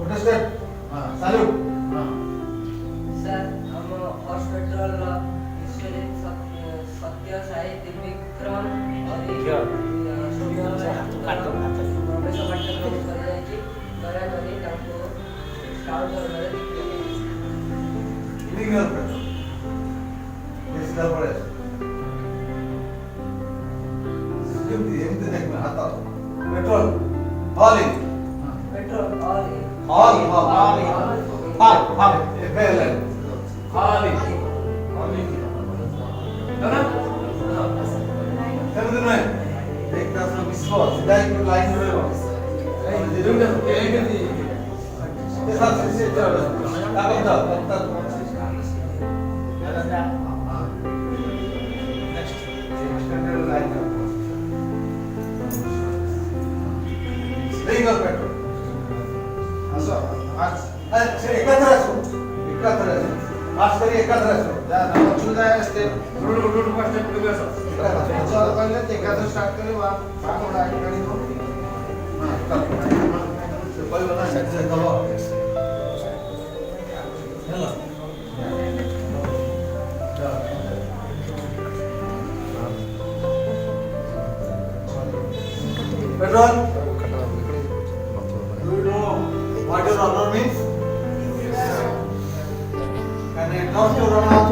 Protested. Salute. Sir हम hospital ईश्वरी सत्य साई त्रिविक्रम और प्रवेश पाठ्यक्रम कराଯାଇଛି ଦୟାକରି ତାଙ୍କୁ ସ୍କାଉଟ ଦଳରେ Eating your petrol. Yes, sir. ଏମିତି ଦେଖିବେ ହାତ ପେଟ୍ରୋଲ ହଲ୍ पेट्रोल और ହଲ୍ ଏବେ ହେଲାଣି ସେମିତି ନୁହେଁ ଏକଟା ବିଶ୍ଵ ସିଧା ହେଇକି ଲାଇନ୍ ରହିବ Bring your petrol. एकात्र असो पास करी एकात्र असो ଅସୁବିଧା ଷ୍ଟେପ୍ କହିଲେ ଏକାଥରେ ଷ୍ଟାର୍ଟ କରି କହିବ ନା ସେଠି ଦବ ହେଲା petrol. Do you know what your honor means? Can I talk to Ronald?